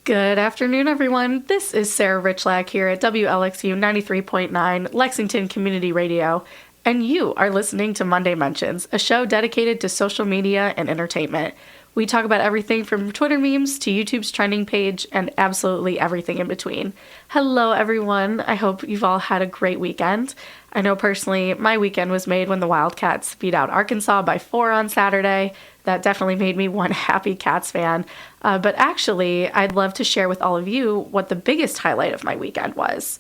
Good afternoon, everyone. This is Sarah Richlak here at WLXU 93.9 Lexington Community Radio, and you are listening to Monday Mentions, a show dedicated to social media and entertainment. We talk about everything from Twitter memes to YouTube's trending page and absolutely everything in between. Hello, everyone. I hope you've all had a great weekend. I know personally my weekend was made when the Wildcats beat out Arkansas by 4 on Saturday. That definitely made me one happy Cats fan. But actually, I'd love to share with all of you what the biggest highlight of my weekend was.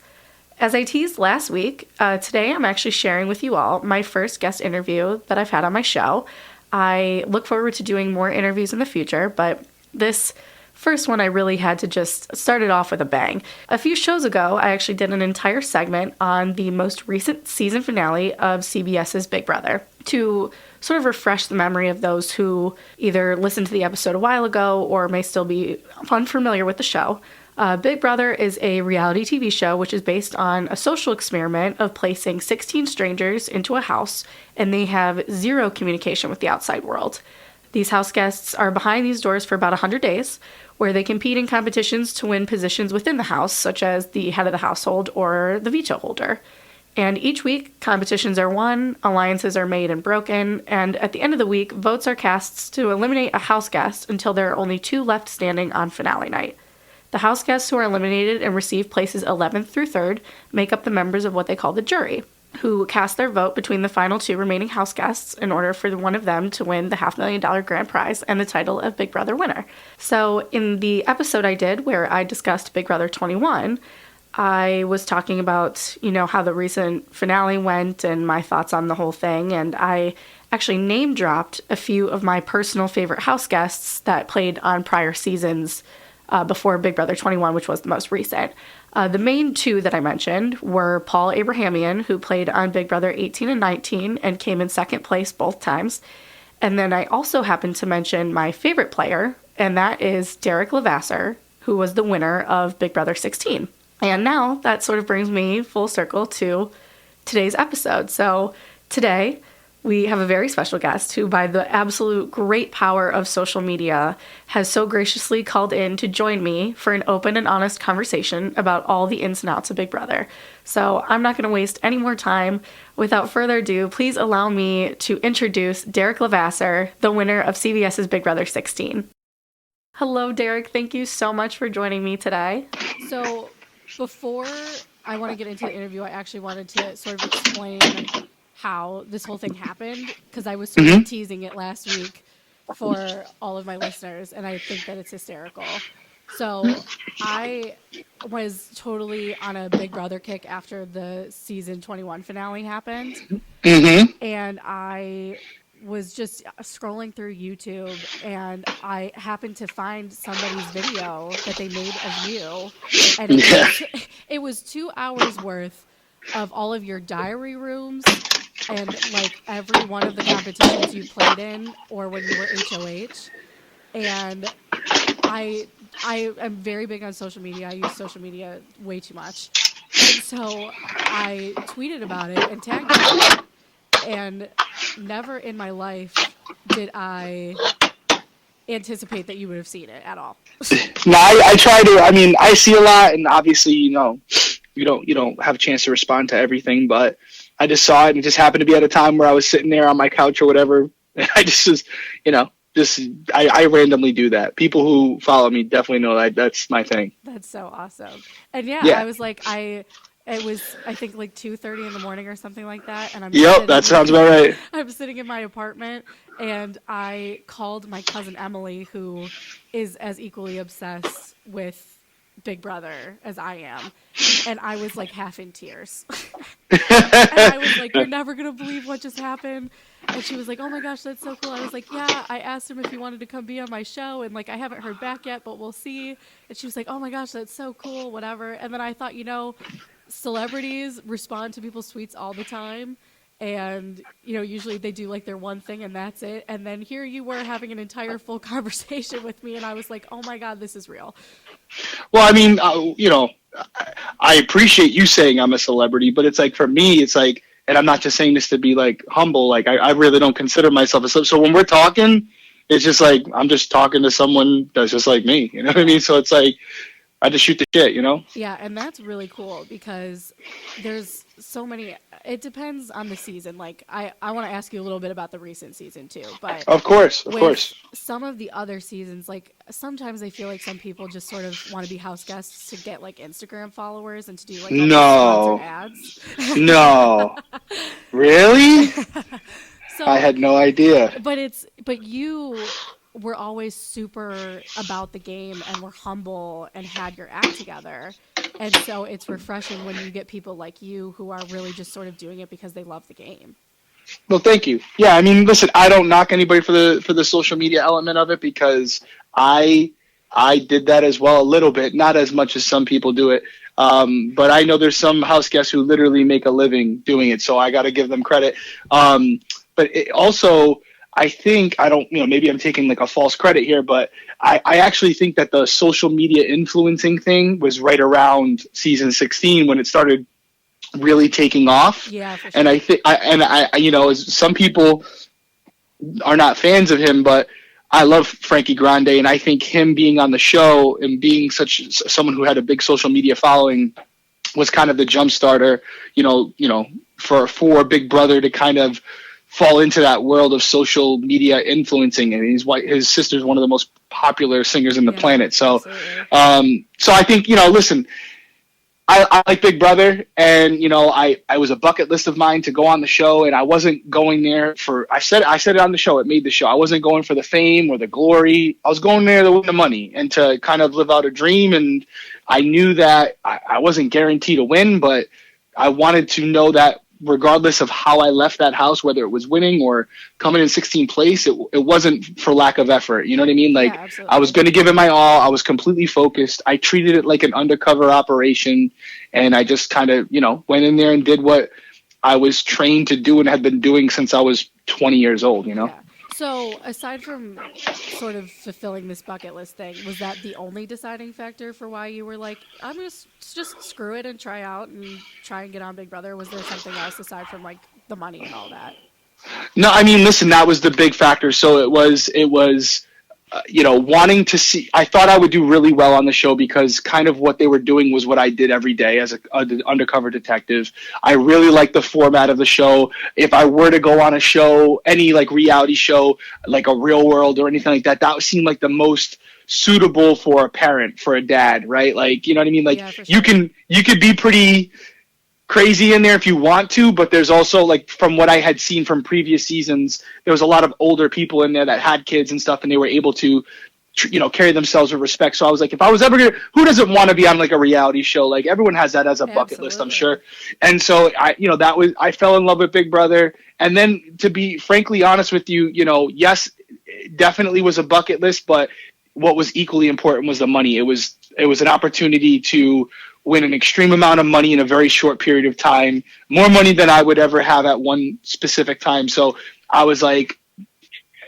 As I teased last week, today I'm actually sharing with you all my first guest interview that I've had on my show. I look forward to doing more interviews in the future, but this first one I really had to just start it off with a bang. A few shows ago, I actually did an entire segment on the most recent season finale of CBS's Big Brother to sort of refresh the memory of those who either listened to the episode a while ago or may still be unfamiliar with the show. Big Brother is a reality TV show which is based on a social experiment of placing 16 strangers into a house, and they have zero communication with the outside world. These house guests are behind these doors for about 100 days, where they compete in competitions to win positions within the house, such as the head of the household or the veto holder. And each week, competitions are won, alliances are made and broken, and at the end of the week, votes are cast to eliminate a house guest until there are only 2 left standing on finale night. The house guests who are eliminated and receive places 11th through 3rd make up the members of what they call the jury, who cast their vote between the final 2 remaining house guests in order for one of them to win the $500,000 grand prize and the title of Big Brother winner. So in the episode I did where I discussed Big Brother 21, I was talking about, how the recent finale went and my thoughts on the whole thing, and I actually name dropped a few of my personal favorite house guests that played on prior seasons before Big Brother 21, which was the most recent. The main 2 that I mentioned were Paul Abrahamian, who played on Big Brother 18 and 19 and came in second place both times. And then I also happened to mention my favorite player, and that is Derrick Levasseur, who was the winner of Big Brother 16. And now that sort of brings me full circle to today's episode. So today we have a very special guest who, by the absolute great power of social media, has so graciously called in to join me for an open and honest conversation about all the ins and outs of Big Brother. So I'm not going to waste any more time. Without further ado, please allow me to introduce Derrick Levasseur, the winner of CBS's Big Brother 16. Hello, Derrick. Thank you so much for joining me today. So before I want to get into the interview, I actually wanted to sort of explain how this whole thing happened, because I was sort of teasing it last week for all of my listeners, and I think that it's hysterical. So I was totally on a Big Brother kick after the season 21 finale happened, and I was just scrolling through YouTube, and I happened to find somebody's video that they made of you, and it was 2 hours worth of all of your diary rooms and like every one of the competitions you played in or when you were HOH. And I am very big on social media. I use social media way too much. And so I tweeted about it and tagged you. And never in my life did I anticipate that you would have seen it at all. No, I try to. I mean, I see a lot, and obviously, you don't have a chance to respond to everything, but I just saw it, and it just happened to be at a time where I was sitting there on my couch or whatever. And I just was, I randomly do that. People who follow me definitely know that's my thing. That's so awesome. And yeah. I was like, it was, I think, like 2:30 in the morning or something like that. And that sounds about right. I'm sitting in my apartment, and I called my cousin Emily, who is as equally obsessed with Big Brother as I am, and I was like half in tears. And I was like, "You're never gonna believe what just happened." And she was like, "Oh my gosh, that's so cool." I was like, "Yeah, I asked him if he wanted to come be on my show, and like I haven't heard back yet, but we'll see." And she was like, "Oh my gosh, that's so cool, whatever." And then I thought, celebrities respond to people's tweets all the time, and usually they do like their one thing and that's it. And then here you were having an entire full conversation with me, and I was like, "Oh my God, this is real." Well, I mean, I appreciate you saying I'm a celebrity, but it's like, for me, it's like, and I'm not just saying this to be like humble, like I really don't consider myself a celebrity. So when we're talking, it's just like I'm just talking to someone that's just like me. You know what I mean? So it's like I just shoot the shit. You know? Yeah, and that's really cool because there's so many. It depends on the season. Like, I want to ask you a little bit about the recent season too, but Of course, of with course. some of the other seasons, like sometimes I feel like some people just sort of want to be house guests to get like Instagram followers and to do like all these sponsored No, ads. no, really? I So, had no idea. but you were always super about the game and were humble and had your act together. And so it's refreshing when you get people like you who are really just sort of doing it because they love the game. Well, thank you. Yeah, I mean, listen, I don't knock anybody for the social media element of it because I I did that as well a little bit, not as much as some people do it. But I know there's some house guests who literally make a living doing it, so I got to give them credit. But it also, I think I don't, maybe I'm taking like a false credit here, but I actually think that the social media influencing thing was right around season 16 when it started really taking off. Yeah, for sure. And I think, some people are not fans of him, but I love Frankie Grande, and I think him being on the show and being someone who had a big social media following was kind of the jump starter, for Big Brother to kind of fall into that world of social media influencing. And his sister's one of the most popular singers in the planet. So, so I think, listen, I like Big Brother, and I was a bucket list of mine to go on the show, and I wasn't going there I said it on the show. It made the show. I wasn't going for the fame or the glory. I was going there to win the money and to kind of live out a dream. And I knew that I wasn't guaranteed to win, but I wanted to know that regardless of how I left that house, whether it was winning or coming in 16th place, it wasn't for lack of effort. You know what I mean? Like, Yeah, I was going to give it my all. I was completely focused. I treated it like an undercover operation. And I just kind of, went in there and did what I was trained to do and had been doing since I was 20 years old, Yeah. So aside from sort of fulfilling this bucket list thing, was that the only deciding factor for why you were like, I'm just screw it and try out and try and get on Big Brother? Was there something else aside from like the money and all that? No, I mean, listen, that was the big factor. So it was, wanting to see. I thought I would do really well on the show because kind of what they were doing was what I did every day as an undercover detective. I really liked the format of the show. If I were to go on a show, any like reality show, like a Real World or anything like that, that seemed like the most suitable for a parent, for a dad, right? Like, you know what I mean? Like, Yeah, for you could be pretty crazy in there if you want to, but there's also, like, from what I had seen from previous seasons, there was a lot of older people in there that had kids and stuff, and they were able to carry themselves with respect. So I was like, if I was ever who doesn't want to be on like a reality show? Like, everyone has that as a bucket list, I'm sure. And so I fell in love with Big Brother. And then, to be frankly honest with you, yes, it definitely was a bucket list, but what was equally important was the money. It was an opportunity to win an extreme amount of money in a very short period of time, more money than I would ever have at one specific time. So I was like,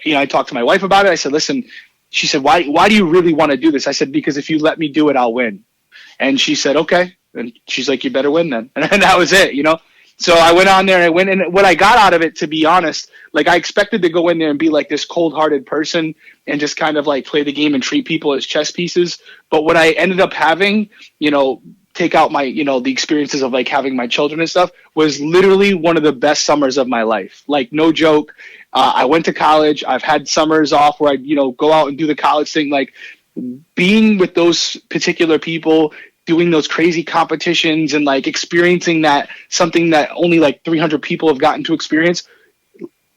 I talked to my wife about it. I said, listen, she said, why do you really want to do this? I said, because if you let me do it, I'll win. And she said, okay. And she's like, you better win then. And that was it, So I went on there and I went, and what I got out of it, to be honest, like, I expected to go in there and be like this cold-hearted person and just kind of like play the game and treat people as chess pieces. But what I ended up having, take out my, the experiences of like having my children and stuff, was literally one of the best summers of my life. Like, no joke. I went to college. I've had summers off where I'd, go out and do the college thing. Like, being with those particular people, doing those crazy competitions and like experiencing something that only like 300 people have gotten to experience,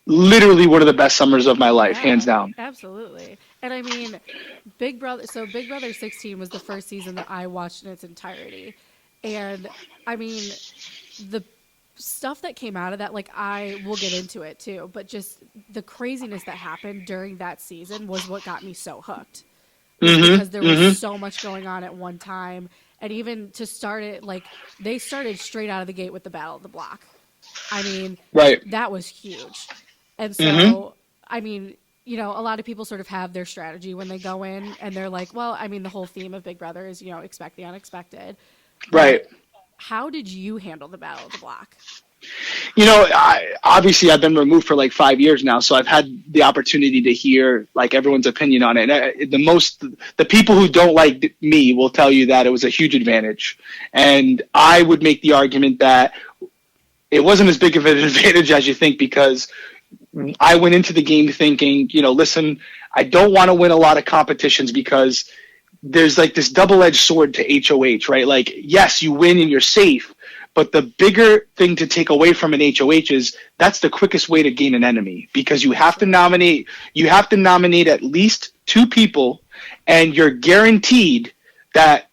literally one of the best summers of my life, hands down. Absolutely. And I mean, Big Brother 16 was the first season that I watched in its entirety. And I mean, the stuff that came out of that, like, I will get into it too, but just the craziness that happened during that season was what got me so hooked. Because there was so much going on at one time. And even to start it, like, they started straight out of the gate with the Battle of the Block. I mean, right. That was huge. And so, I mean, a lot of people sort of have their strategy when they go in, and they're like, well, I mean, the whole theme of Big Brother is, expect the unexpected. Right. But how did you handle the Battle of the Block? Obviously I've been removed for like 5 years now, so I've had the opportunity to hear like everyone's opinion on it. And the people who don't like me will tell you that it was a huge advantage. And I would make the argument that it wasn't as big of an advantage as you think, because I went into the game thinking, listen, I don't want to win a lot of competitions because there's like this double-edged sword to HOH, right? Like, yes, you win and you're safe, but the bigger thing to take away from an HOH is that's the quickest way to gain an enemy, because you have to nominate at least 2 people, and you're guaranteed that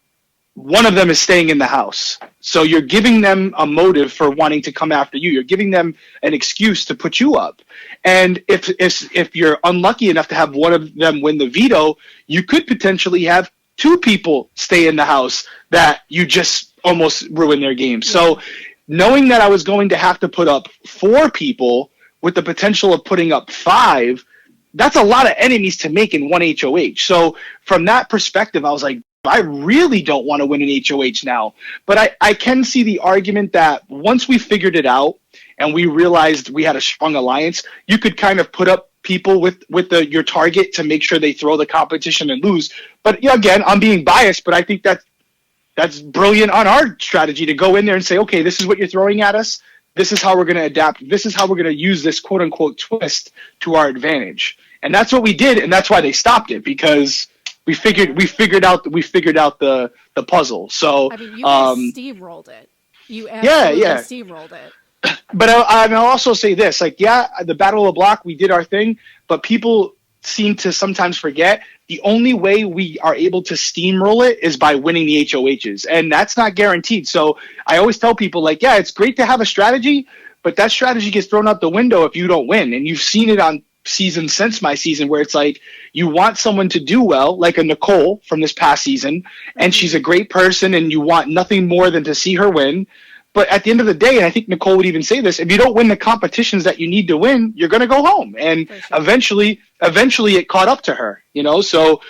one of them is staying in the house. So you're giving them a motive for wanting to come after you. You're giving them an excuse to put you up. And if you're unlucky enough to have one of them win the veto, you could potentially have 2 people stay in the house that you just almost ruin their game. So knowing that I was going to have to put up 4 people with the potential of putting up 5, that's a lot of enemies to make in one HOH. So from that perspective, I was like, I really don't want to win an HOH now. But I can see the argument that once we figured it out and we realized we had a strong alliance, you could kind of put up people with your target to make sure they throw the competition and lose. But again, I'm being biased, but I think that's brilliant on our strategy to go in there and say, okay, this is what you're throwing at us. This is how we're going to adapt. This is how we're going to use this quote unquote twist to our advantage. And that's what we did. And that's why they stopped it, because we figured out the puzzle. So I mean, you steamrolled it. You absolutely steamrolled it. But I'll also say this, like, the Battle of the Block, we did our thing, but people seem to sometimes forget the only way we are able to steamroll it is by winning the HOHs, and that's not guaranteed. So I always tell people, like, it's great to have a strategy, but that strategy gets thrown out the window if you don't win. And you've seen it on seasons since my season where it's like you want someone to do well, like a Nicole from this past season, and she's a great person and you want nothing more than to see her win. But at the end of the day, and I think Nicole would even say this, if you don't win the competitions that you need to win, you're going to go home. And eventually it caught up to her, So,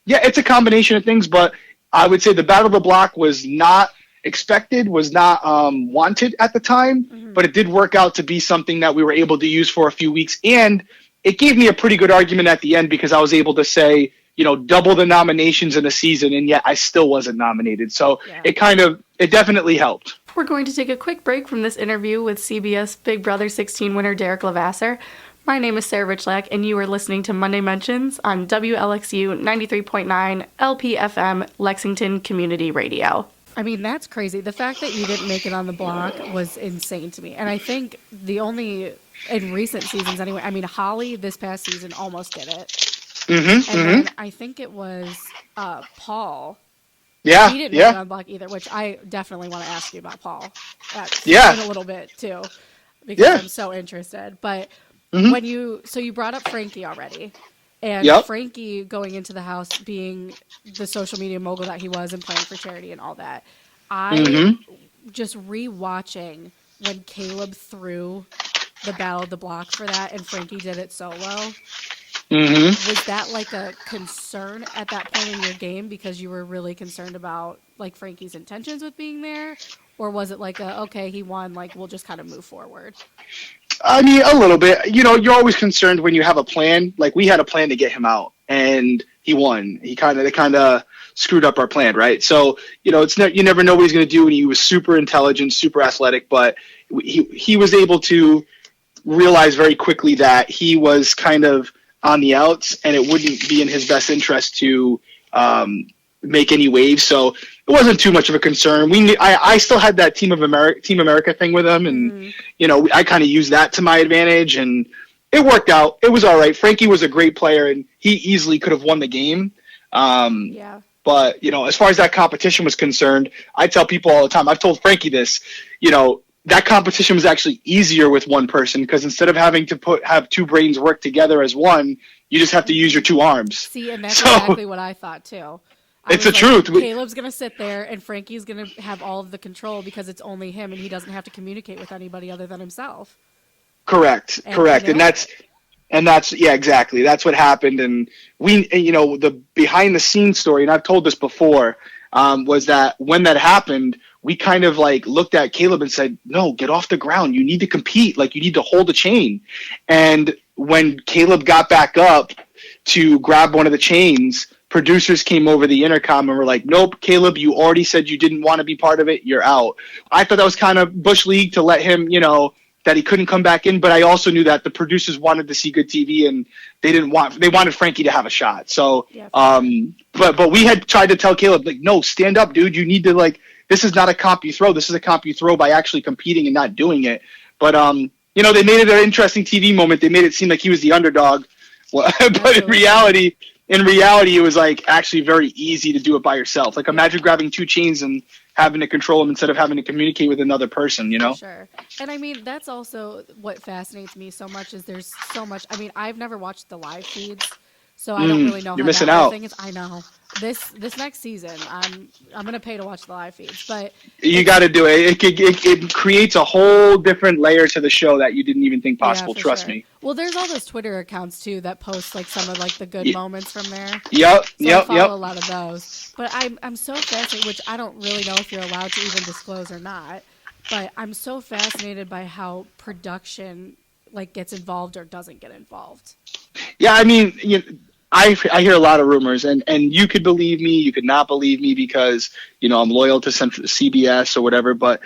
it's a combination of things, but I would say the Battle of the Block was not expected, was not wanted at the time, but it did work out to be something that we were able to use for a few weeks. And it gave me a pretty good argument at the end, because I was able to say, double the nominations in a season, and yet I still wasn't nominated. So it definitely helped. We're going to take a quick break from this interview with CBS Big Brother 16 winner Derrick Levasseur. My name is Sarah Richlak, and you are listening to Monday Mentions on WLXU 93.9 LPFM Lexington Community Radio. I mean, that's crazy. The fact that you didn't make it on the block was insane to me. And I think in recent seasons anyway, I mean, Holly this past season almost did it. Then I think it was Paul. Yeah, he didn't make it on block either, which I definitely want to ask you about Paul. In a little bit too, because I'm so interested. But when you brought up Frankie already, and Frankie going into the house being the social media mogul that he was and playing for charity and all that, I just rewatching when Caleb threw the Battle of the Block for that and Frankie did it solo. Was that like a concern at that point in your game because you were really concerned about like Frankie's intentions with being there? Or was it like okay, he won, like we'll just kind of move forward? I mean, a little bit. You're always concerned when you have a plan. Like we had a plan to get him out and he won. They kind of screwed up our plan, right? So, you never know what he's going to do, and he was super intelligent, super athletic, but he was able to realize very quickly that he was kind of on the outs, and it wouldn't be in his best interest to make any waves. So it wasn't too much of a concern. I still had that Team America thing with him, and I kind of used that to my advantage, and it worked out. It was all right. Frankie was a great player, and he easily could have won the game. But as far as that competition was concerned, I tell people all the time. I've told Frankie this. That competition was actually easier with one person, because instead of having to have 2 brains work together as one, you just have to use your 2 arms. See, and that's exactly what I thought too. It's the truth. Caleb's going to sit there and Frankie's going to have all of the control because it's only him and he doesn't have to communicate with anybody other than himself. Correct. And that's exactly. That's what happened. And the behind the scenes story, and I've told this before, was that when that happened, we kind of like looked at Caleb and said, no, get off the ground. You need to compete. Like, you need to hold the chain. And when Caleb got back up to grab one of the chains, producers came over the intercom and were like, nope, Caleb, you already said you didn't want to be part of it. You're out. I thought that was kind of Bush League to let him, that he couldn't come back in. But I also knew that the producers wanted to see good TV, and they wanted Frankie to have a shot. So, Yeah. but we had tried to tell Caleb, like, no, stand up, dude. You need to, like, this is not a comp you throw. This is a comp you throw by actually competing and not doing it. But, they made it an interesting TV moment. They made it seem like he was the underdog. Well, but in reality, it was like actually very easy to do it by yourself. Like, imagine grabbing two chains and having to control them instead of having to communicate with another person, Sure. And I mean, that's also what fascinates me so much is there's so much. I mean, I've never watched the live feeds, so I don't really know. You're missing out. Thing is. I know. This next season, I'm gonna pay to watch the live feeds, but you got to do it. It creates a whole different layer to the show that you didn't even think possible. Trust me. Well, there's all those Twitter accounts too that post like some of like the good moments from there. Yep. I follow a lot of those. But I'm so fascinated, which I don't really know if you're allowed to even disclose or not. But I'm so fascinated by how production like gets involved or doesn't get involved. Yeah, I mean, I hear a lot of rumors, and you could believe me, you could not believe me because, I'm loyal to CBS or whatever, but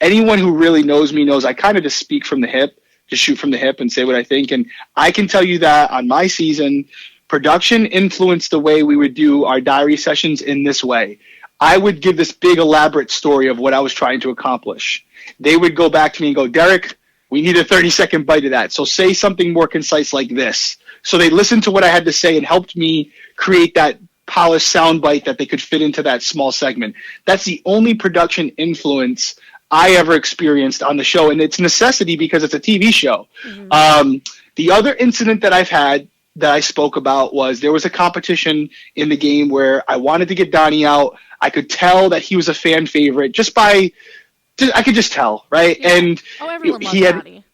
anyone who really knows me knows I kind of just speak from the hip, just shoot from the hip and say what I think. And I can tell you that on my season, production influenced the way we would do our diary sessions in this way. I would give this big elaborate story of what I was trying to accomplish. They would go back to me and go, Derrick, we need a 30-second bite of that. So say something more concise like this. So they listened to what I had to say and helped me create that polished soundbite that they could fit into that small segment. That's the only production influence I ever experienced on the show, and it's a necessity because it's a TV show. Mm-hmm. The other incident that I've had that I spoke about was there was a competition in the game where I wanted to get Donnie out. I could tell that he was a fan favorite I could just tell, right? Yeah. And everyone loves Donnie.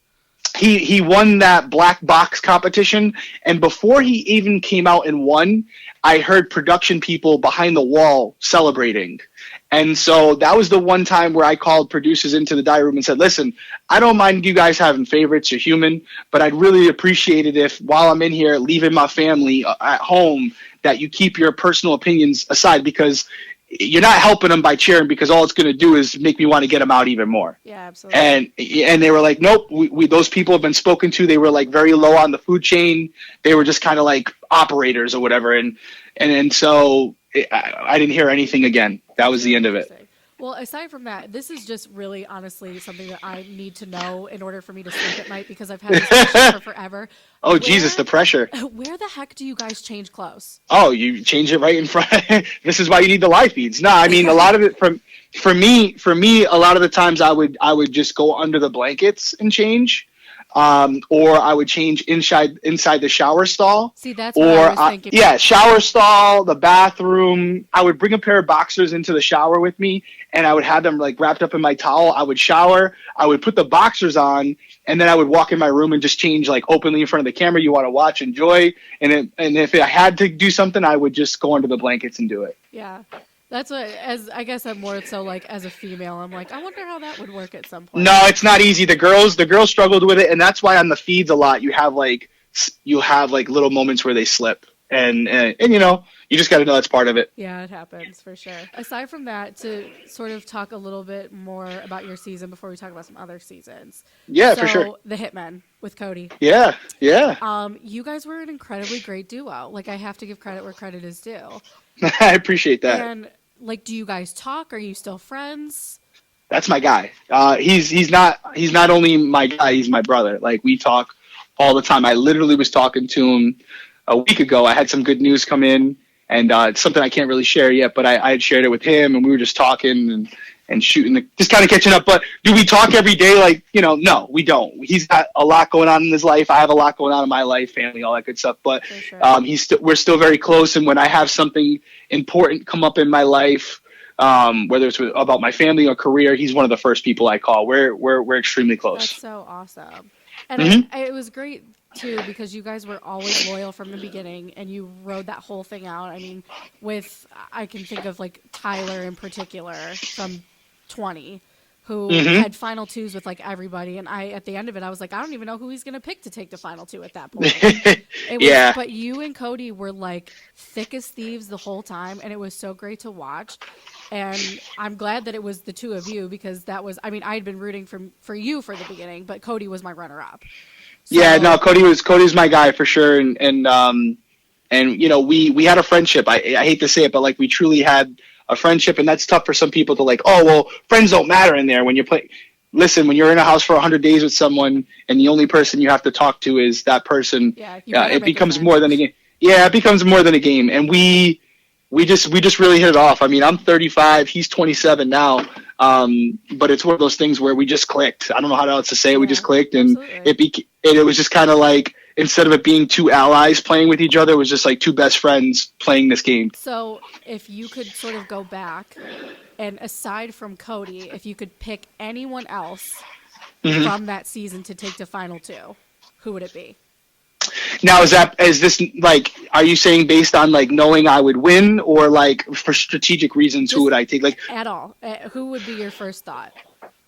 He won that black box competition, and before he even came out and won, I heard production people behind the wall celebrating. And so that was the one time where I called producers into the diary room and said, listen, I don't mind you guys having favorites, you're human, but I'd really appreciate it if while I'm in here leaving my family at home that you keep your personal opinions aside, because you're not helping them by cheering, because all it's going to do is make me want to get them out even more. Yeah, absolutely. And they were like, nope, we those people have been spoken to. They were like very low on the food chain. They were just kind of like operators or whatever. And so I didn't hear anything again. That was the end of it. Well, aside from that, this is just really honestly something that I need to know in order for me to sleep at night, because I've had this question for forever. Oh, Jesus, the pressure. Where the heck do you guys change clothes? Oh, you change it right in front. This is why you need the live feeds. No, I mean, a lot of it for me, a lot of the times I would just go under the blankets and change. Or I would change inside the shower stall. See, that's what I was thinking. Shower stall, the bathroom. I would bring a pair of boxers into the shower with me, and I would have them like wrapped up in my towel. I would shower. I would put the boxers on, and then I would walk in my room and just change like openly in front of the camera. You want to watch, enjoy, and if I had to do something, I would just go under the blankets and do it. Yeah. That's what, as I guess I'm more so like as a female, I'm like, I wonder how that would work at some point. No, it's not easy. The girls struggled with it, and that's why on the feeds a lot you have like little moments where they slip, and you just got to know that's part of it. Yeah, it happens for sure. Aside from that, to sort of talk a little bit more about your season before we talk about some other seasons. Yeah, for sure. The Hitmen with Cody. Yeah. You guys were an incredibly great duo. Like, I have to give credit where credit is due. I appreciate that. And like, do you guys talk? Are you still friends? That's my guy. He's not only my guy, he's my brother. Like, we talk all the time. I literally was talking to him a week ago. I had some good news come in, and it's something I can't really share yet, but I had shared it with him, and we were just talking and shooting, just kind of catching up. But do we talk every day? Like, no, we don't. He's got a lot going on in his life. I have a lot going on in my life, family, all that good stuff. But sure. We're still very close. And when I have something important come up in my life, whether it's about my family or career, he's one of the first people I call. We're extremely close. That's so awesome. And it was great too, because you guys were always loyal from the beginning, and you rode that whole thing out. I mean, I can think of like Tyler in particular from 20, who had final twos with like everybody, and at the end of it, I was like, I don't even know who he's gonna pick to take the final two at that point. Yeah. But you and Cody were like thick as thieves the whole time, and it was so great to watch. And I'm glad that it was the two of you, because that was, I mean, I had been rooting for you for the beginning, but Cody was my runner-up. So, yeah, no, Cody's my guy for sure, and you know, we had a friendship. I hate to say it, but like we truly had a friendship, and that's tough for some people to like. Oh well, friends don't matter in there when you're playing. Listen, when you're in a house for 100 days with someone, and the only person you have to talk to is that person, it becomes more than a game. Yeah, it becomes more than a game, and we just really hit it off. I mean, I'm 35, he's 27 now. But it's one of those things where we just clicked. I don't know how else to say it. We just clicked, and it was just kind of like, instead of it being two allies playing with each other, it was just like two best friends playing this game. So if you could sort of go back, and aside from Cody, if you could pick anyone else from that season to take to final two, who would it be? Now, is this like, are you saying based on like knowing I would win, or like for strategic reasons, who would I take? Like at all, who would be your first thought?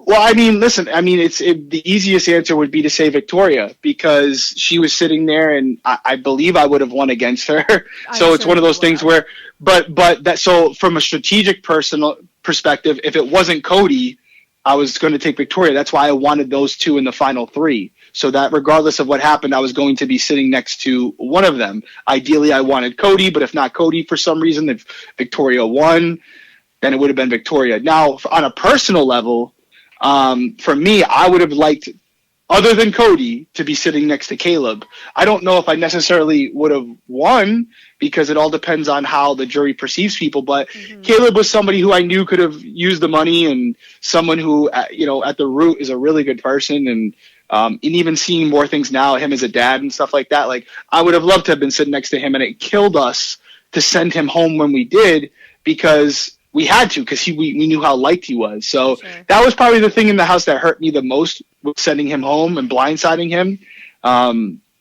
Well, I mean, listen, I mean, the easiest answer would be to say Victoria, because she was sitting there, and I believe I would have won against her. So it's one of those things where, so from a strategic personal perspective, if it wasn't Cody, I was going to take Victoria. That's why I wanted those two in the final three, so that regardless of what happened, I was going to be sitting next to one of them. Ideally, I wanted Cody, but if not Cody for some reason, if Victoria won, then it would have been Victoria. Now, on a personal level, for me, I would have liked, other than Cody, to be sitting next to Caleb. I don't know if I necessarily would have won, because it all depends on how the jury perceives people. But Caleb was somebody who I knew could have used the money, and someone who, you know, at the root is a really good person. And even seeing more things now, him as a dad and stuff like that, like I would have loved to have been sitting next to him, and it killed us to send him home when we did, because we had to, because we knew how liked he was. So that was probably the thing in the house that hurt me the most, with sending him home and blindsiding him.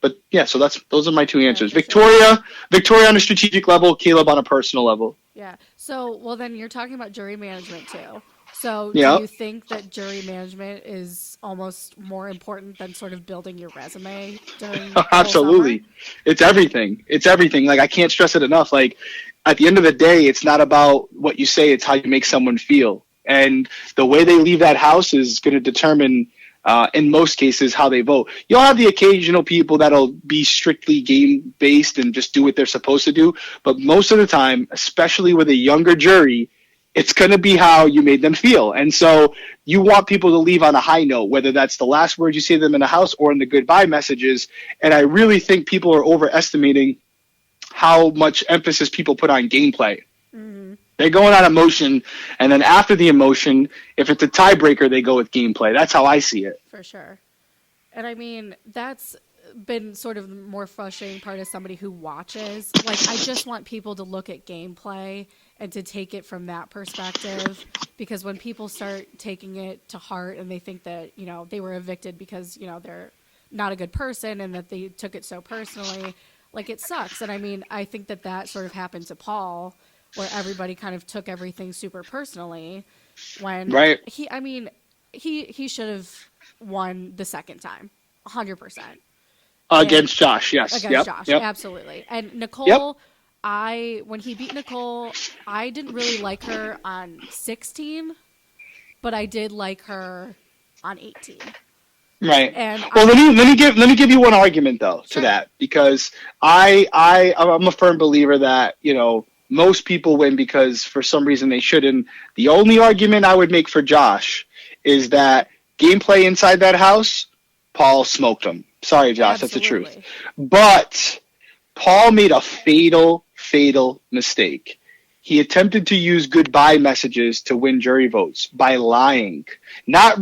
But yeah, so those are my two answers. Victoria on a strategic level, Caleb on a personal level. Yeah. So, well, then you're talking about jury management too. So do you think that jury management is almost more important than sort of building your resume during Absolutely. Summer? It's everything. It's everything. Like, I can't stress it enough. Like, at the end of the day, it's not about what you say, it's how you make someone feel. And the way they leave that house is going to determine, in most cases, how they vote. You'll have the occasional people that'll be strictly game-based and just do what they're supposed to do. But most of the time, especially with a younger jury, it's going to be how you made them feel. And so you want people to leave on a high note, whether that's the last words you say to them in the house or in the goodbye messages. And I really think people are overestimating how much emphasis people put on gameplay. They're going on emotion, and then after the emotion, if it's a tiebreaker, they go with gameplay. That's how I see it. For sure. And I mean, that's been sort of the more frustrating part as somebody who watches. Like, I just want people to look at gameplay and to take it from that perspective, because when people start taking it to heart and they think that, you know, they were evicted because, you know, they're not a good person and that they took it so personally, like, it sucks. And I mean, I think that sort of happened to Paul, where everybody kind of took everything super personally, when he should have won the second time, 100%. Against Josh, yes. Against Josh, absolutely. And Nicole, when he beat Nicole, I didn't really like her on 16, but I did like her on 18. Right. And well, let me give you one argument though to that, because I'm a firm believer that, you know, most people win because for some reason they shouldn't. The only argument I would make for Josh is that gameplay inside that house, Paul smoked him. Sorry, Josh, That's the truth. But Paul made a fatal mistake. He attempted to use goodbye messages to win jury votes by lying, not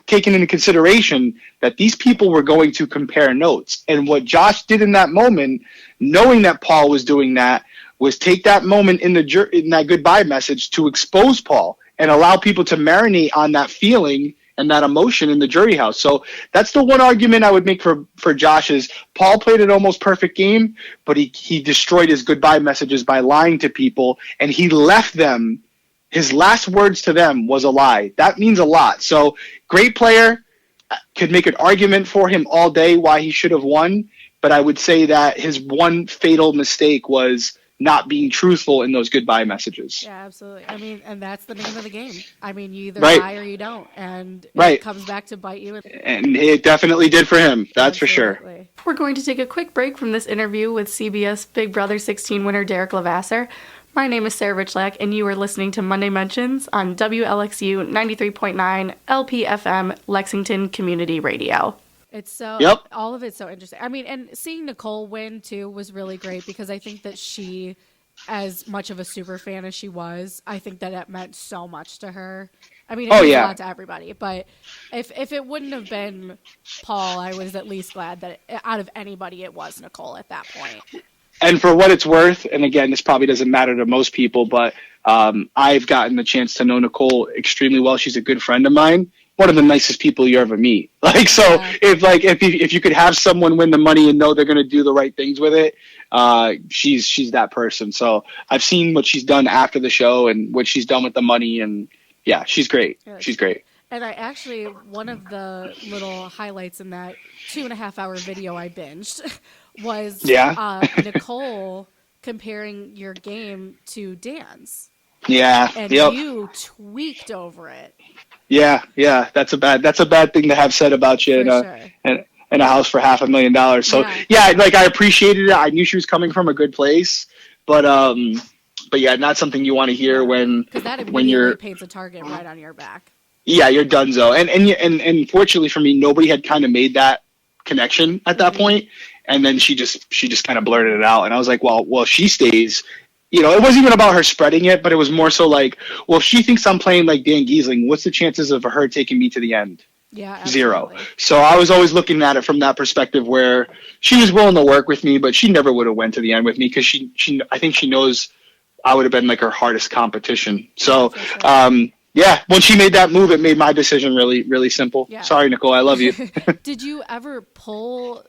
taking into consideration that these people were going to compare notes. And what Josh did in that moment, knowing that Paul was doing that, was take that moment in that goodbye message to expose Paul and allow people to marinate on that feeling and that emotion in the jury house. So that's the one argument I would make for Josh is Paul played an almost perfect game, but he destroyed his goodbye messages by lying to people, and he left them. His last words to them was a lie. That means a lot. So great player, could make an argument for him all day why he should have won, but I would say that his one fatal mistake was not being truthful in those goodbye messages. Yeah, absolutely. I mean, and that's the name of the game. I mean, you either Right. lie or you don't, and Right. it comes back to bite you. And it definitely did for him. That's for sure. Absolutely. We're going to take a quick break from this interview with CBS Big Brother 16 winner Derrick Levasseur. My name is Sarah Richlak, and you are listening to Monday Mentions on WLXU 93.9 LPFM Lexington Community Radio. It's so, all of it's so interesting. I mean, and seeing Nicole win, too, was really great because I think that she, as much of a super fan as she was, I think that it meant so much to her. I mean, it means a lot to everybody, but if it wouldn't have been Paul, I was at least glad that out of anybody, it was Nicole at that point. And for what it's worth, and again, this probably doesn't matter to most people, but I've gotten the chance to know Nicole extremely well. She's a good friend of mine. One of the nicest people you ever meet. If you could have someone win the money and know they're going to do the right things with it, she's that person. So I've seen what she's done after the show and what she's done with the money, and yeah, she's great. Yeah, she's great. And I actually, one of the little highlights in that 2.5-hour video I binged was Nicole comparing your game to Dan's. Yeah. And you tweaked over it. Yeah. That's a bad thing to have said about you in a house for $500,000. So I appreciated it. I knew she was coming from a good place, but yeah, not something you want to hear when you're paints a target right on your back. Yeah, you're donezo. And fortunately for me, nobody had kind of made that connection at that point. And then she just kind of blurted it out. And I was like, well, she stays. It wasn't even about her spreading it, but it was more so like, well, if she thinks I'm playing like Dan Giesling, what's the chances of her taking me to the end? Yeah, absolutely. 0. So I was always looking at it from that perspective where she was willing to work with me, but she never would have went to the end with me because I think she knows I would have been like her hardest competition. So, when she made that move, it made my decision really, really simple. Yeah. Sorry, Nicole, I love you. Did you ever pull?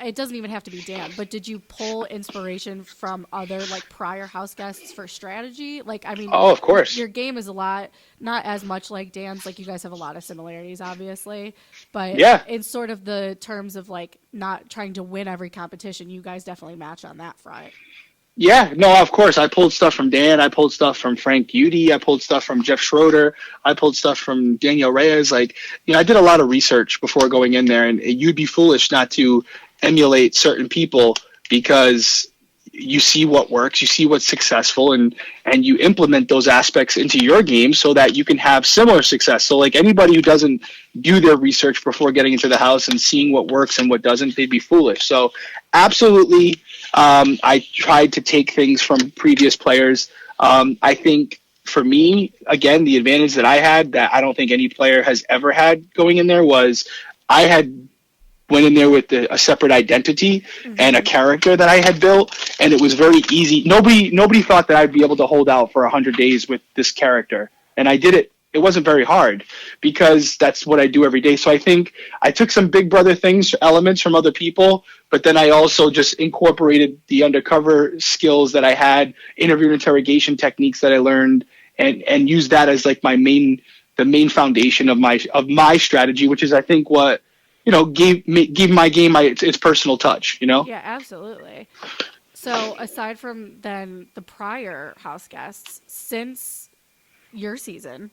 It doesn't even have to be Dan, but did you pull inspiration from other prior house guests for strategy? Of course. Your game is a lot, not as much like Dan's. You guys have a lot of similarities, obviously, but in sort of the terms of not trying to win every competition, you guys definitely match on that front. Yeah, no, of course. I pulled stuff from Dan. I pulled stuff from Frank Udy. I pulled stuff from Jeff Schroeder. I pulled stuff from Danielle Reyes. I did a lot of research before going in there, and you'd be foolish not to emulate certain people because you see what works, you see what's successful, and you implement those aspects into your game so that you can have similar success. So anybody who doesn't do their research before getting into the house and seeing what works and what doesn't, they'd be foolish. So absolutely, I tried to take things from previous players. I think for me, again, the advantage that I had that I don't think any player has ever had going in there was I had went in there with a separate identity and a character that I had built, and it was very easy. Nobody thought that I'd be able to hold out for 100 days with this character, and I did it. It wasn't very hard because that's what I do every day. So I think I took some Big Brother elements from other people, but then I also just incorporated the undercover skills that I had, interview and interrogation techniques that I learned, and used that as the main foundation of my strategy, which is I think what gave my game its personal touch. Yeah, absolutely. So aside from then the prior house guests, since your season,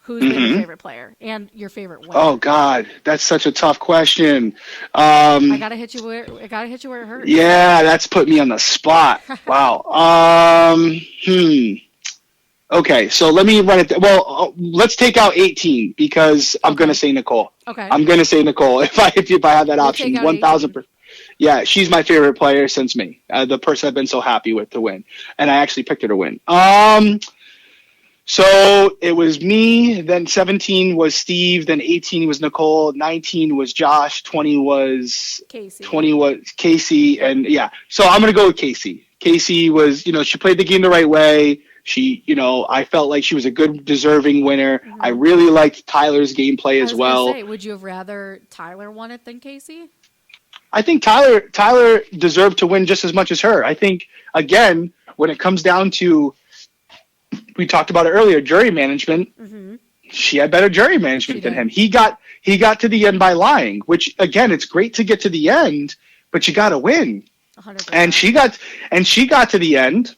who's been your favorite player and your favorite winner? Oh God, that's such a tough question. I gotta hit you where it hurts. Yeah, that's put me on the spot. Wow. Okay, so let me run it. Let's take out 18 because I'm gonna say Nicole. Okay. I'm gonna say Nicole if I have that option. 1,000%. Yeah, she's my favorite player since me. The person I've been so happy with to win, and I actually picked her to win. So it was me, then 17 was Steve, then 18 was Nicole, 19 was Josh, 20 was Casey. 20 was Casey, and yeah. So I'm gonna go with Casey. Casey was, she played the game the right way. She, I felt like she was a good, deserving winner. I really liked Tyler's gameplay as well. Gonna say, would you have rather Tyler won it than Casey? I think Tyler deserved to win just as much as her. I think, again, when it comes down to, we talked about it earlier, jury management, she had better jury management than him. He got to the end by lying, which, again, it's great to get to the end, but you got to win. 100%. And she got to the end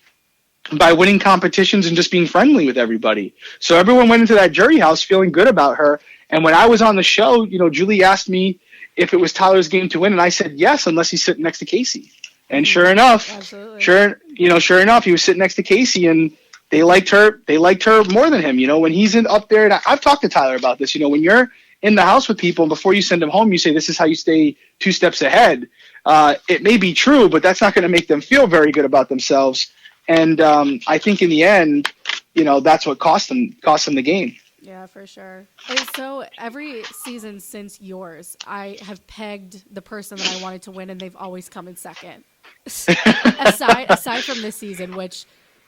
by winning competitions and just being friendly with everybody. So everyone went into that jury house feeling good about her. And when I was on the show, Julie asked me if it was Tyler's game to win, and I said yes, unless he's sitting next to Casey. And sure enough, sure enough, he was sitting next to Casey, and they liked her more than him. When he's up there, and I've talked to Tyler about this. When you're in the house with people, and before you send them home, you say, this is how you stay 2 steps ahead. It may be true, but that's not going to make them feel very good about themselves. And I think in the end, that's what cost them the game. Yeah, for sure. And so every season since yours, I have pegged the person that I wanted to win, and they've always come in second. aside from this season, which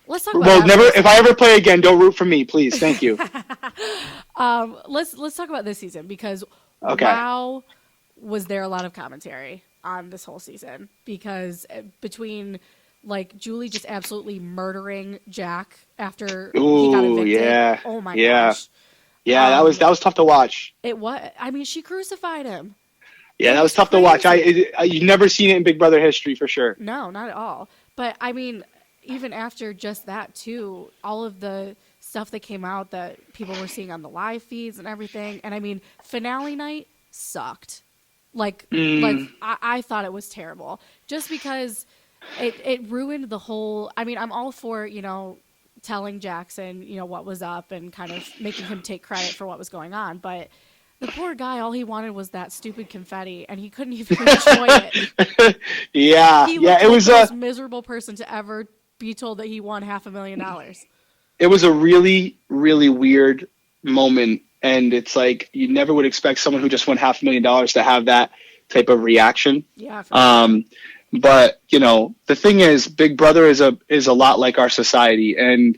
let's talk about. Well, never. If I ever play again, don't root for me, please. Thank you. Let's talk about this season, because wow, was there a lot of commentary on this whole season, because between Julie just absolutely murdering Jack after he got evicted. Yeah. Oh my gosh. Yeah, that was tough to watch. It was. I mean, she crucified him. Yeah, that was tough to watch. You've never seen it in Big Brother history for sure. No, not at all. But I mean, even after just that too, all of the stuff that came out that people were seeing on the live feeds and everything. And I mean, finale night sucked. I thought it was terrible, just because it ruined the whole. I mean, I'm all for telling Jackson, what was up and kind of making him take credit for what was going on. But the poor guy, all he wanted was that stupid confetti, and he couldn't even enjoy it. It was the most miserable person to ever be told that he won $500,000. It was a really, really weird moment, and it's like you never would expect someone who just won $500,000 to have that type of reaction. Yeah. For sure. But, the thing is, Big Brother is a lot like our society. And,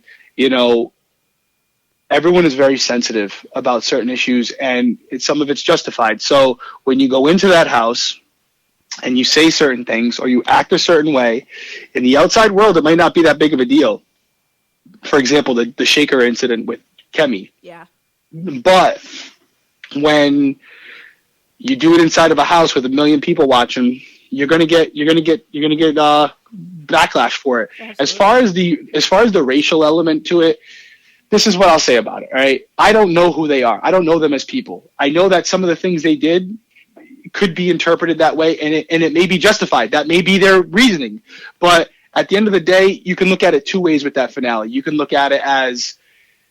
everyone is very sensitive about certain issues, and some of it's justified. So when you go into that house and you say certain things or you act a certain way, in the outside world, it might not be that big of a deal. For example, the shaker incident with Kemi. Yeah. But when you do it inside of a house with 1 million people watching, you're gonna get backlash for it. Absolutely. As far as the racial element to it, this is what I'll say about it. All right, I don't know who they are. I don't know them as people. I know that some of the things they did could be interpreted that way, and it may be justified. That may be their reasoning. But at the end of the day, you can look at it 2 ways with that finale. You can look at it as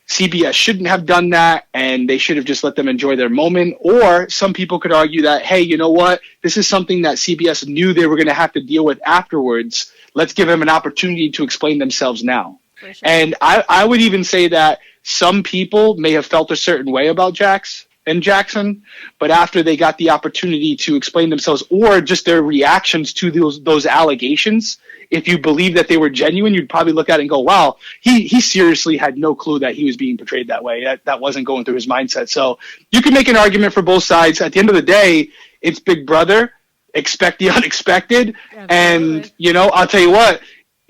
CBS shouldn't have done that, and they should have just let them enjoy their moment. Or some people could argue that, hey, you know what? This is something that CBS knew they were going to have to deal with afterwards. Let's give them an opportunity to explain themselves now. For sure. And I would even say that some people may have felt a certain way about Jax and Jackson, but after they got the opportunity to explain themselves, or just their reactions to those allegations, if you believe that they were genuine, you'd probably look at it and go, wow, he seriously had no clue that he was being portrayed that way. That wasn't going through his mindset. So you can make an argument for both sides. At the end of the day, it's Big Brother. Expect the unexpected. Absolutely. And, I'll tell you what,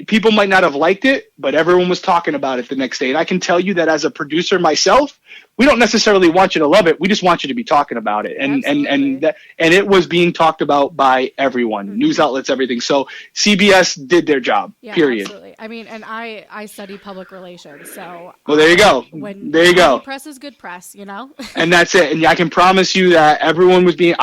people might not have liked it, but everyone was talking about it the next day. And I can tell you that as a producer myself, we don't necessarily want you to love it. We just want you to be talking about it. And it was being talked about by everyone, news outlets, everything. So CBS did their job, period. Absolutely. I mean, and I study public relations. So well, there you go. There you go. Press is good press, And that's it. And I can promise you that everyone was being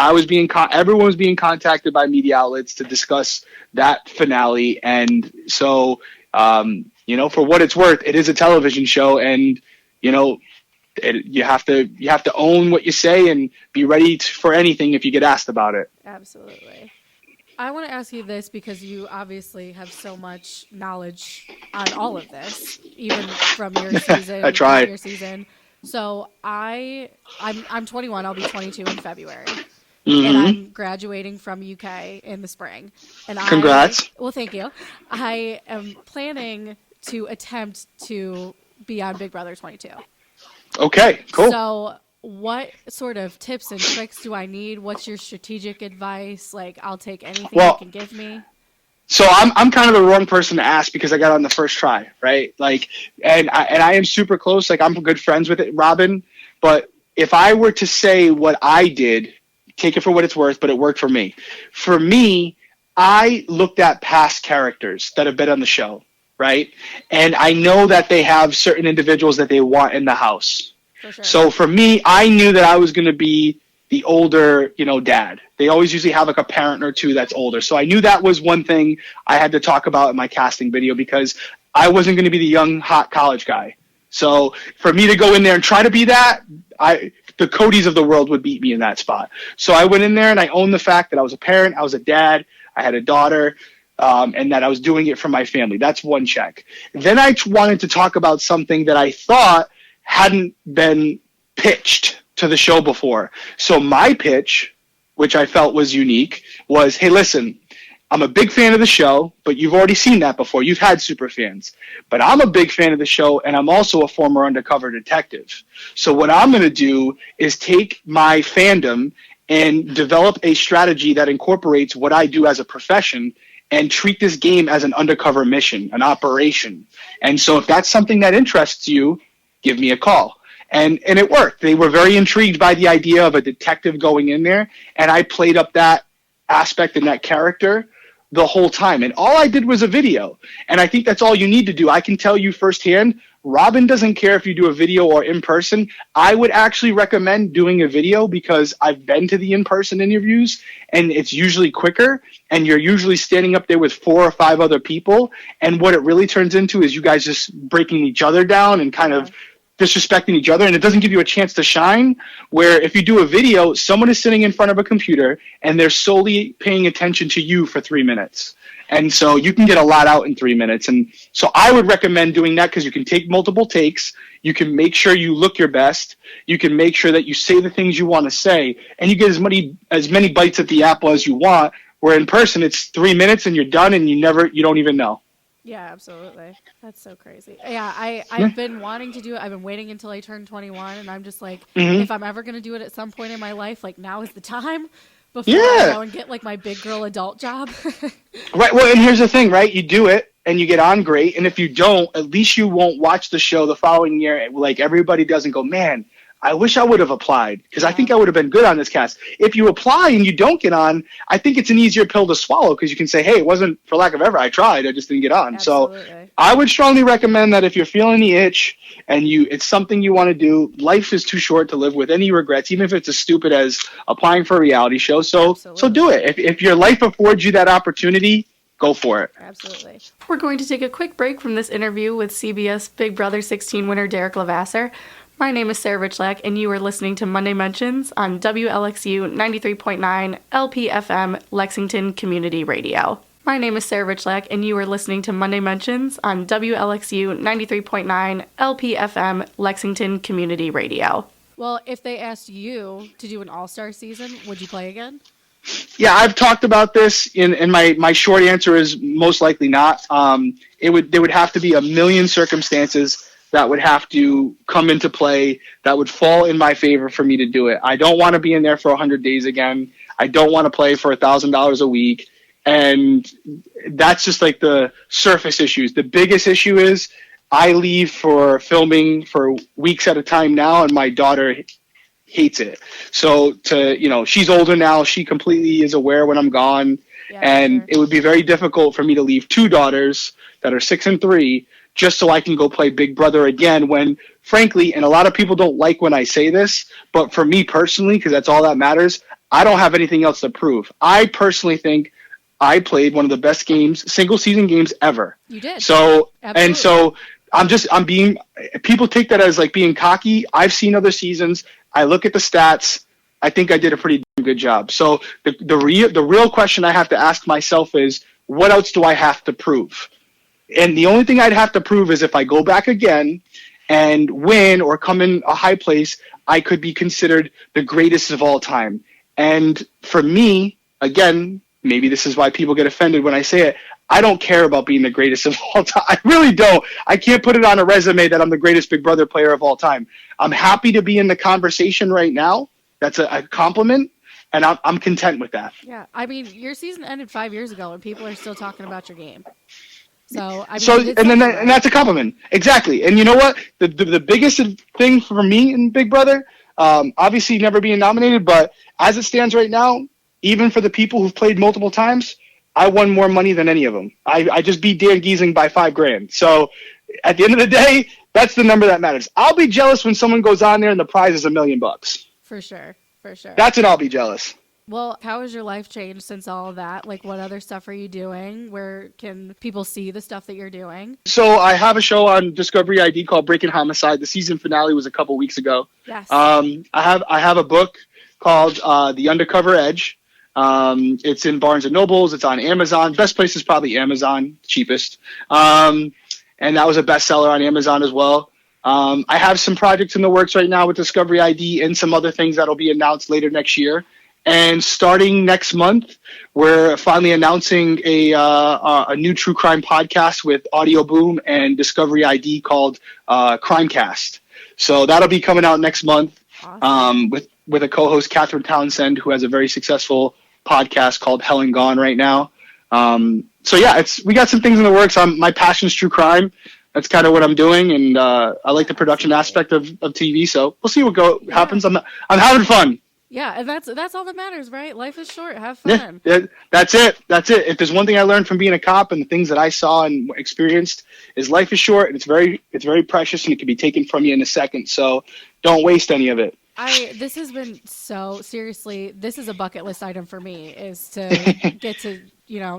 contacted by media outlets to discuss that finale. And so, for what it's worth, it is a television show, and, you have to own what you say and be ready for anything if you get asked about it. Absolutely. I want to ask you this because you obviously have so much knowledge on all of this, even from your season. I tried. Your season. So I'm 21. I'll be 22 in February. Mm-hmm. And I'm graduating from UK in the spring. And congrats. Well, thank you. I am planning to attempt to be on Big Brother 22. Okay, cool. So what sort of tips and tricks do I need? What's your strategic advice? Like, I'll take anything you can give me. So I'm kind of the wrong person to ask because I got on the first try, right? Like, and I am super close. Like, I'm good friends with it, Robin. But if I were to say what I did, take it for what it's worth, but it worked for me. For me, I looked at past characters that have been on the show, right? And I know that they have certain individuals that they want in the house. For sure. So for me, I knew that I was going to be the older, dad. They always usually have like a parent or two that's older. So I knew that was one thing I had to talk about in my casting video because I wasn't going to be the young, hot college guy. So for me to go in there and try to be that, the Codys of the world would beat me in that spot. So I went in there and I owned the fact that I was a parent, I was a dad, I had a daughter, and that I was doing it for my family. That's one check. Then I wanted to talk about something that I thought hadn't been pitched to the show before. So my pitch, which I felt was unique, was, hey, listen, I'm a big fan of the show, but you've already seen that before. You've had super fans. But I'm a big fan of the show, and I'm also a former undercover detective. So what I'm going to do is take my fandom and develop a strategy that incorporates what I do as a profession and treat this game as an undercover mission, an operation. And so if that's something that interests you, give me a call. And it worked. They were very intrigued by the idea of a detective going in there, and I played up that aspect and that character the whole time. And all I did was a video. And I think that's all you need to do. I can tell you firsthand, Robin doesn't care if you do a video or in person. I would actually recommend doing a video because I've been to the in-person interviews and it's usually quicker and you're usually standing up there with 4 or 5 other people. And what it really turns into is you guys just breaking each other down and kind of disrespecting each other, and it doesn't give you a chance to shine. Where if you do a video, someone is sitting in front of a computer and they're solely paying attention to you for 3 minutes. And so you can get a lot out in 3 minutes. And so I would recommend doing that because you can take multiple takes. You can make sure you look your best. You can make sure that you say the things you want to say, and you get as many bites at the apple as you want. Where in person, it's 3 minutes and you're done and you don't even know. Yeah, absolutely. That's so crazy. Yeah, I've been wanting to do it. I've been waiting until I turn 21, and I'm just like, if I'm ever going to do it at some point in my life, like now is the time before I go and get like my big girl adult job. Right. Well, and here's the thing, right? You do it and you get on great, and if you don't, at least you won't watch the show the following year. Like everybody doesn't go, man, I wish I would have applied because I think I would have been good on this cast. If you apply and you don't get on, I think it's an easier pill to swallow because you can say, hey, it wasn't for lack of effort. I tried. I just didn't get on. Absolutely. So I would strongly recommend that if you're feeling the itch and it's something you want to do, life is too short to live with any regrets, even if it's as stupid as applying for a reality show. So do it. If your life affords you that opportunity, go for it. Absolutely. We're going to take a quick break from this interview with CBS Big Brother 16 winner Derrick Levasseur. My name is Sarah Richlak, and you are listening to Monday Mentions on WLXU 93.9 LPFM Lexington Community Radio. My name is Sarah Richlak, and you are listening to Monday Mentions on WLXU 93.9 LPFM Lexington Community Radio. Well, if they asked you to do an all-star season, would you play again? Yeah, I've talked about this, and my short answer is most likely not. There would have to be a million circumstances that would have to come into play that would fall in my favor for me to do it. I don't want to be in there for 100 days again. I don't want to play for $1,000 a week. And that's just like the surface issues. The biggest issue is I leave for filming for weeks at a time now, and my daughter hates it. So she's older now. She completely is aware when I'm gone. Yeah, and sure. It would be very difficult for me to leave 2 daughters that are 6 and 3 just so I can go play Big Brother again when, frankly, and a lot of people don't like when I say this, but for me personally, because that's all that matters, I don't have anything else to prove. I personally think I played one of the best single season games ever. You did. So, absolutely. And so people take that as like being cocky. I've seen other seasons. I look at the stats. I think I did a pretty good job. So the real question I have to ask myself is, what else do I have to prove? And the only thing I'd have to prove is if I go back again and win or come in a high place, I could be considered the greatest of all time. And for me, again, maybe this is why people get offended when I say it, I don't care about being the greatest of all time. I really don't. I can't put it on a resume that I'm the greatest Big Brother player of all time. I'm happy to be in the conversation right now. That's a compliment, and I'm content with that. Yeah, I mean, your season ended 5 years ago, and people are still talking about your game. So I mean, So and that's a compliment, exactly. And you know what? The biggest thing for me in Big Brother, obviously never being nominated, but as it stands right now, even for the people who've played multiple times, I won more money than any of them. I just beat Dan Giesing by $5,000. So at the end of the day, that's the number that matters. I'll be jealous when someone goes on there and the prize is $1 million. For sure. That's when I'll be jealous. Well, how has your life changed since all of that? Like, what other stuff are you doing? Where can people see the stuff that you're doing? So I have a show on Discovery ID called Breaking Homicide. The season finale was a couple weeks ago. Yes. I have a book called The Undercover Edge. It's in Barnes & Nobles. It's on Amazon. Best place is probably Amazon, cheapest. And that was a bestseller on Amazon as well. I have some projects in the works right now with Discovery ID and some other things that'll be announced later next year. And starting next month, we're finally announcing a new true crime podcast with Audio Boom and Discovery ID called Crimecast. So that'll be coming out next month. Awesome. With a co-host, Catherine Townsend, who has a very successful podcast called Hell and Gone right now. So yeah, we got some things in the works. My passion is true crime. That's kind of what I'm doing, and I like the production aspect of TV. So we'll see what happens. I'm having fun. Yeah, and that's all that matters, right? Life is short. Have fun. Yeah, that's it. If there's one thing I learned from being a cop and the things that I saw and experienced, is life is short and it's very precious and it can be taken from you in a second. So don't waste any of it. This has been seriously, this is a bucket list item for me, is to get to,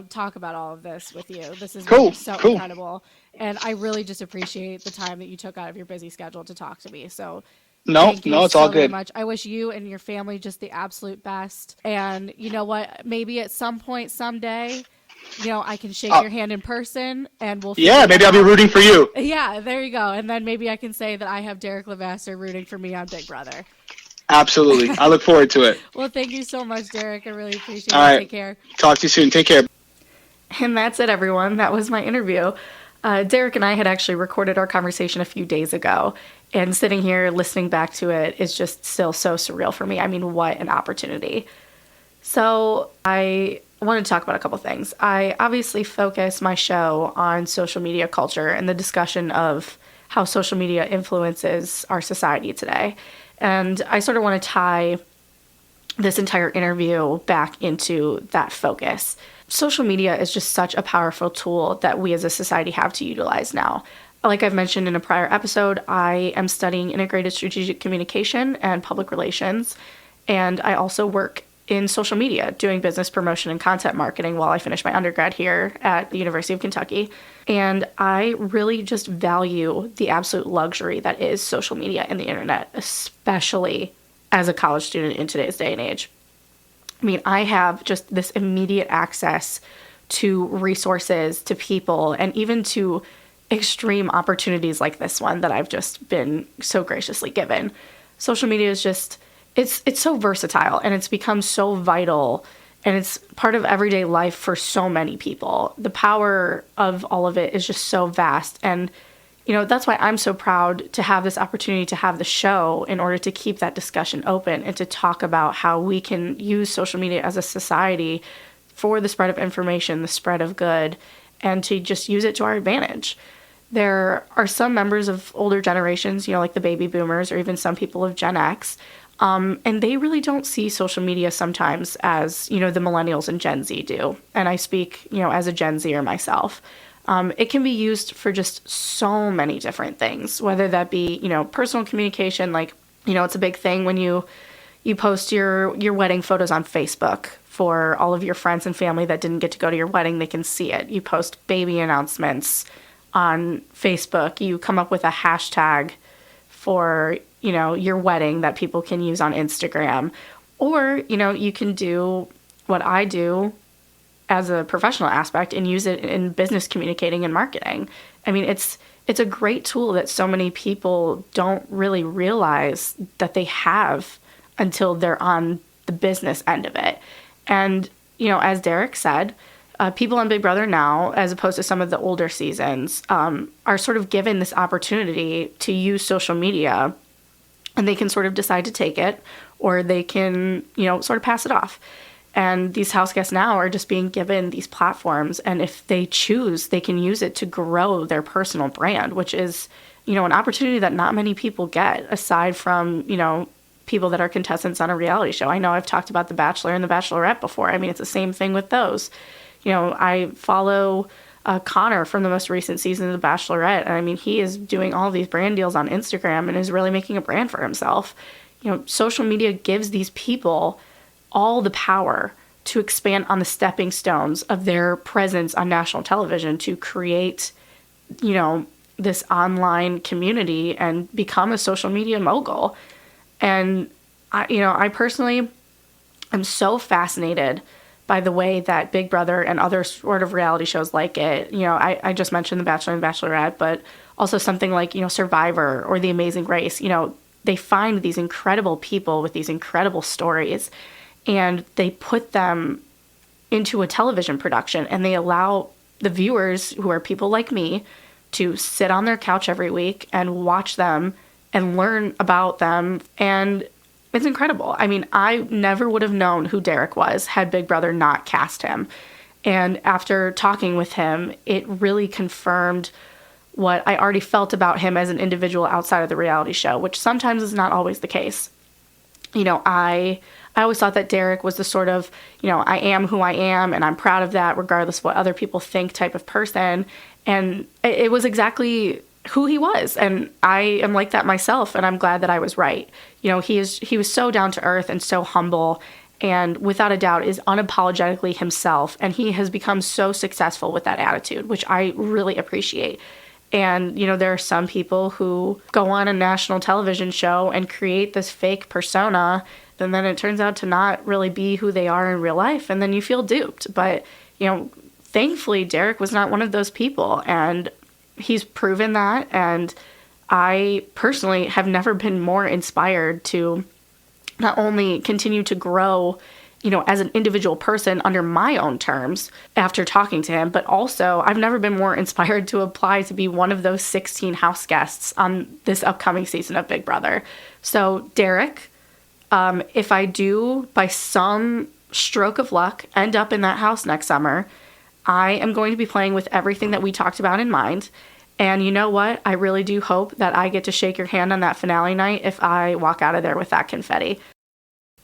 talk about all of this with you. This has been so incredible. And I really just appreciate the time that you took out of your busy schedule to talk to me. So thank you it's all very good. Much. I wish you and your family just the absolute best. And you know what? Maybe at some point, someday, I can shake your hand in person, and we'll. Yeah, maybe I'll be rooting for you. Yeah, there you go. And then maybe I can say that I have Derrick Levasseur rooting for me on Big Brother. Absolutely, I look forward to it. Well, thank you so much, Derrick. I really appreciate it. All right. Take care. Talk to you soon. Take care. And that's it, everyone. That was my interview. Derrick and I had actually recorded our conversation a few days ago, and sitting here listening back to it is just still so surreal for me. I mean, what an opportunity. So I wanted to talk about a couple things. I obviously focus my show on social media culture and the discussion of how social media influences our society today. And I sort of want to tie this entire interview back into that focus. Social media is just such a powerful tool that we as a society have to utilize now. Like I've mentioned in a prior episode, I am studying integrated strategic communication and public relations, and I also work in social media doing business promotion and content marketing while I finish my undergrad here at the University of Kentucky. And I really just value the absolute luxury that is social media and the internet, especially as a college student in today's day and age. I mean, I have just this immediate access to resources, to people, and even to extreme opportunities like this one that I've just been so graciously given. Social media is just, it's so versatile, and it's become so vital, and it's part of everyday life for so many people. The power of all of it is just so vast, and that's why I'm so proud to have this opportunity to have the show in order to keep that discussion open and to talk about how we can use social media as a society for the spread of information, the spread of good, and to just use it to our advantage. There are some members of older generations, like the baby boomers or even some people of Gen X, and they really don't see social media sometimes as, the millennials and Gen Z do. And I speak, as a Gen Zer myself. It can be used for just so many different things, whether that be, personal communication, like, it's a big thing when you post your wedding photos on Facebook for all of your friends and family that didn't get to go to your wedding. They can see it. You post baby announcements on Facebook. You come up with a hashtag for, your wedding that people can use on Instagram. Or, you can do what I do as a professional aspect and use it in business communicating and marketing. I mean, it's a great tool that so many people don't really realize that they have until they're on the business end of it. And, as Derrick said, People on Big Brother now, as opposed to some of the older seasons, are sort of given this opportunity to use social media, and they can sort of decide to take it, or they can, sort of pass it off. And these house guests now are just being given these platforms, and if they choose, they can use it to grow their personal brand, which is, an opportunity that not many people get, aside from, people that are contestants on a reality show. I know I've talked about The Bachelor and The Bachelorette before. I mean, it's the same thing with those. I follow Connor from the most recent season of The Bachelorette, and I mean, he is doing all these brand deals on Instagram and is really making a brand for himself. Social media gives these people all the power to expand on the stepping stones of their presence on national television to create, this online community and become a social media mogul. And I personally am so fascinated by the way that Big Brother and other sort of reality shows like it, I just mentioned The Bachelor and Bachelorette, but also something like, Survivor or The Amazing Race, they find these incredible people with these incredible stories, and they put them into a television production, and they allow the viewers, who are people like me, to sit on their couch every week and watch them and learn about them. And it's incredible. I mean, I never would have known who Derrick was had Big Brother not cast him. And after talking with him, it really confirmed what I already felt about him as an individual outside of the reality show, which sometimes is not always the case. I always thought that Derrick was the sort of, I am who I am, and I'm proud of that, regardless of what other people think type of person. And it was exactly who he was. And I am like that myself, and I'm glad that I was right. He was so down to earth and so humble, and without a doubt is unapologetically himself. And he has become so successful with that attitude, which I really appreciate. And, there are some people who go on a national television show and create this fake persona, and then it turns out to not really be who they are in real life, and then you feel duped. But, thankfully, Derrick was not one of those people, and he's proven that. And I personally have never been more inspired to not only continue to grow, as an individual person under my own terms after talking to him, but also I've never been more inspired to apply to be one of those 16 house guests on this upcoming season of Big Brother. So Derrick, if I do, by some stroke of luck, end up in that house next summer, I am going to be playing with everything that we talked about in mind. And you know what? I really do hope that I get to shake your hand on that finale night if I walk out of there with that confetti.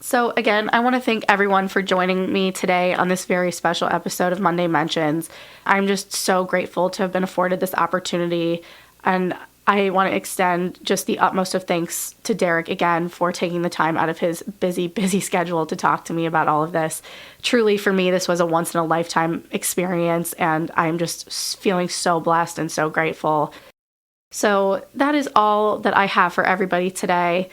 So again, I want to thank everyone for joining me today on this very special episode of Monday Mentions. I'm just so grateful to have been afforded this opportunity, and I want to extend just the utmost of thanks to Derrick again for taking the time out of his busy schedule to talk to me about all of this. Truly, for me, this was a once-in-a-lifetime experience, and I'm just feeling so blessed and so grateful. So that is all that I have for everybody today.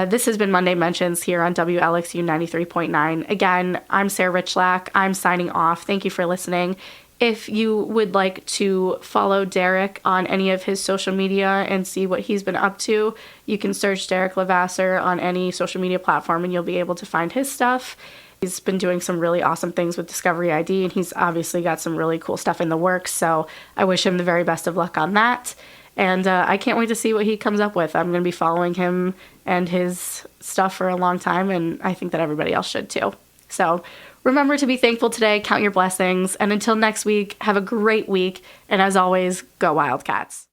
This has been Monday Mentions here on WLXU 93.9. Again, I'm Sarah Richlak. I'm signing off. Thank you for listening. If you would like to follow Derrick on any of his social media and see what he's been up to, you can search Derrick Levasseur on any social media platform and you'll be able to find his stuff. He's been doing some really awesome things with Discovery ID, and he's obviously got some really cool stuff in the works, so I wish him the very best of luck on that. And I can't wait to see what he comes up with. I'm going to be following him and his stuff for a long time, and I think that everybody else should too. So remember to be thankful today, count your blessings, and until next week, have a great week, and as always, go Wildcats.